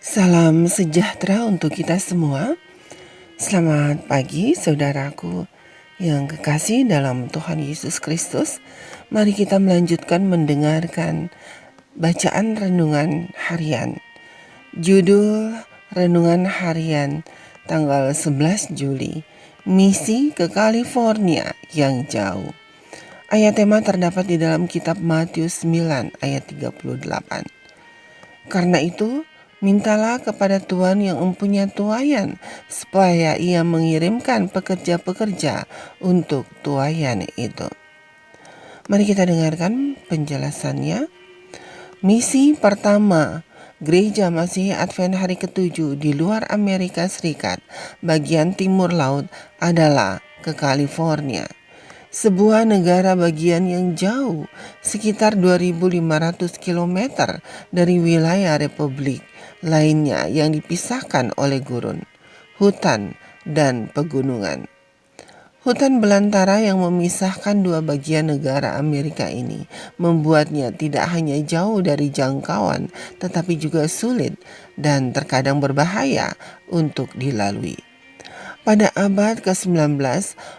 Salam sejahtera untuk kita semua. Selamat pagi saudaraku yang kekasih dalam Tuhan Yesus Kristus. Mari kita melanjutkan mendengarkan bacaan renungan harian. Judul renungan harian tanggal 11 Juli, Misi ke California yang jauh. Ayat tema terdapat di dalam kitab Matius 9 ayat 38. Karena itu, mintalah kepada Tuhan yang mempunyai tuaian, supaya ia mengirimkan pekerja-pekerja untuk tuaian itu. Mari kita dengarkan penjelasannya. Misi pertama Gereja Masihi Advent hari ke-7 di luar Amerika Serikat, bagian timur laut, adalah ke California, sebuah negara bagian yang jauh, sekitar 2.500 km dari wilayah republik lainnya yang dipisahkan oleh gurun, hutan, dan pegunungan. Hutan belantara yang memisahkan dua bagian negara Amerika ini membuatnya tidak hanya jauh dari jangkauan, tetapi juga sulit dan terkadang berbahaya untuk dilalui. Pada abad ke-19,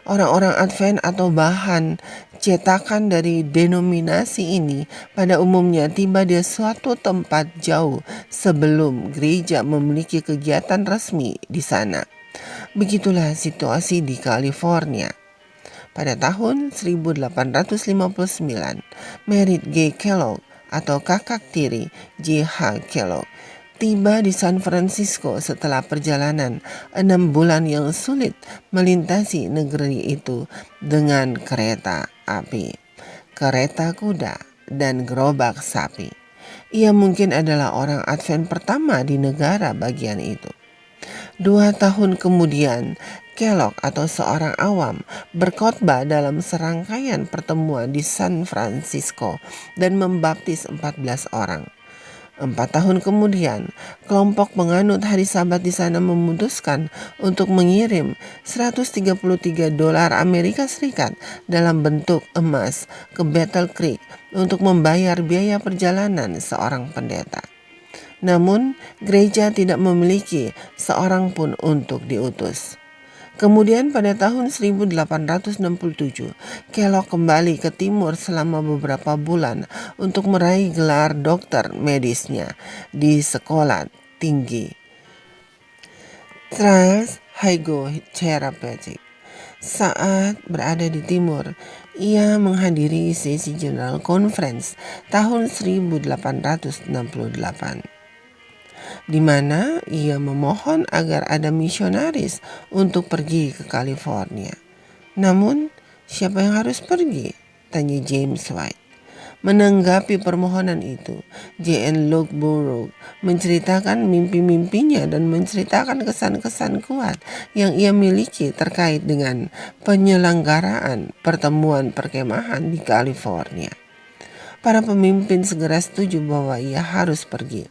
orang-orang Advent atau bahan cetakan dari denominasi ini pada umumnya tiba di suatu tempat jauh sebelum gereja memiliki kegiatan resmi di sana. Begitulah situasi di California. Pada tahun 1859, Merritt G. Kellogg atau kakak tiri J.H. Kellogg tiba di San Francisco setelah perjalanan 6 bulan yang sulit melintasi negeri itu dengan kereta api, kereta kuda, dan gerobak sapi. Ia mungkin adalah orang Advent pertama di negara bagian itu. 2 tahun kemudian, Kellogg atau seorang awam berkhotbah dalam serangkaian pertemuan di San Francisco dan membaptis 14 orang. 4 tahun kemudian, kelompok penganut hari Sabat di sana memutuskan untuk mengirim $133 Amerika Serikat dalam bentuk emas ke Battle Creek untuk membayar biaya perjalanan seorang pendeta. Namun, gereja tidak memiliki seorang pun untuk diutus. Kemudian pada tahun 1867, Kellogg kembali ke timur selama beberapa bulan untuk meraih gelar dokter medisnya di sekolah tinggi Charles Hygieia. Saat berada di timur, ia menghadiri sesi General Conference tahun 1868. Di mana ia memohon agar ada misionaris untuk pergi ke California. Namun, siapa yang harus pergi? Tanya James White. Menanggapi permohonan itu, J.N. Lockborough menceritakan mimpi-mimpinya dan menceritakan kesan-kesan kuat yang ia miliki terkait dengan penyelenggaraan pertemuan perkemahan di California. Para pemimpin segera setuju bahwa ia harus pergi.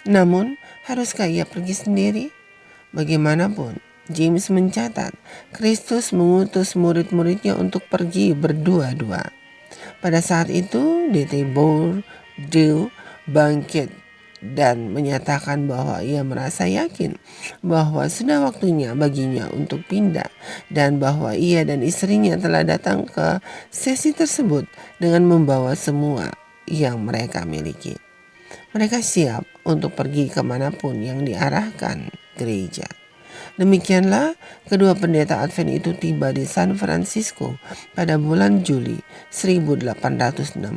Namun, haruskah ia pergi sendiri? Bagaimanapun, James mencatat, Kristus mengutus murid-muridnya untuk pergi berdua-dua. Pada saat itu, D.T. Bourdieu bangkit dan menyatakan bahwa ia merasa yakin bahwa sudah waktunya baginya untuk pindah dan bahwa ia dan istrinya telah datang ke sesi tersebut dengan membawa semua yang mereka miliki. Mereka siap untuk pergi kemanapun yang diarahkan gereja. Demikianlah kedua pendeta Advent itu tiba di San Francisco pada bulan Juli 1868.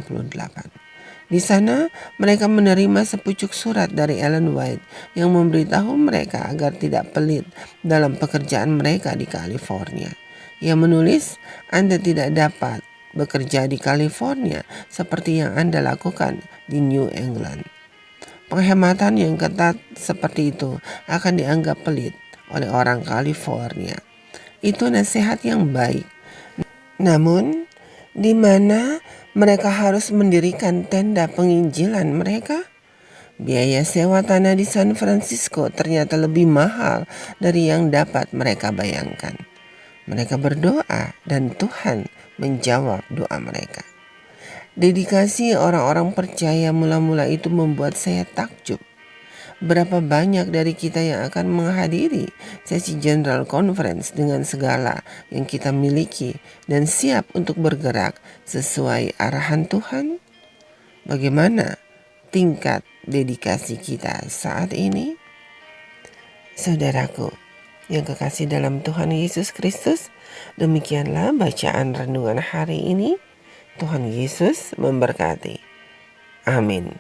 Di sana mereka menerima sepucuk surat dari Ellen White yang memberitahu mereka agar tidak pelit dalam pekerjaan mereka di California. Ia menulis, Anda tidak dapat bekerja di California seperti yang Anda lakukan di New England. Penghematan yang ketat seperti itu akan dianggap pelit oleh orang California. Itu nasihat yang baik. Namun, di mana mereka harus mendirikan tenda penginjilan mereka? Biaya sewa tanah di San Francisco ternyata lebih mahal dari yang dapat mereka bayangkan. Mereka berdoa dan Tuhan menjawab doa mereka. Dedikasi orang-orang percaya mula-mula itu membuat saya takjub. Berapa banyak dari kita yang akan menghadiri sesi General Conference dengan segala yang kita miliki dan siap untuk bergerak sesuai arahan Tuhan? Bagaimana tingkat dedikasi kita saat ini? Saudaraku yang kekasih dalam Tuhan Yesus Kristus, demikianlah bacaan renungan hari ini. Tuhan Yesus memberkati. Amin.